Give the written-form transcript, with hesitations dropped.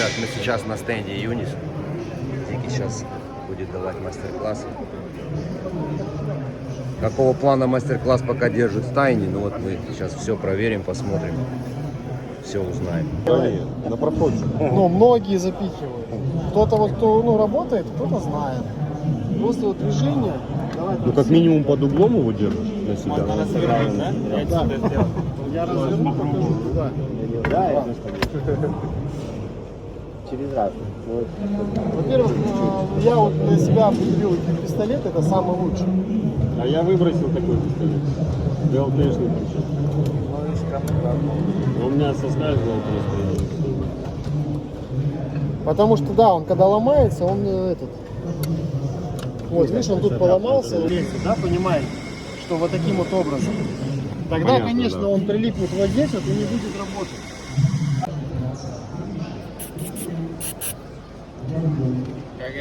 Так, мы сейчас на стенде Юнис. Вики сейчас будет давать мастер-класс. Какого плана мастер-класс пока держит в тайне, но вот мы сейчас все проверим, посмотрим, все узнаем. На проходе. Ну, многие запихивают. Кто-то вот, кто работает, кто-то знает. Просто вот движение. Давай, Ну как минимум под углом его держишь на себя. Да. Я разверну, покажу туда. Да, Через раз. Во-первых, я вот для себя определил пистолет, это самый лучший. А я выбросил такой пистолет. ДЛТшный причем. Но у меня соскальзывал просто. Потому что, да, он когда ломается, он этот... Вот, видишь, он тут поломался. Да, понимаете, что вот таким вот образом. Тогда, Понятно, конечно, да. он прилипнет вот здесь вот и не будет работать.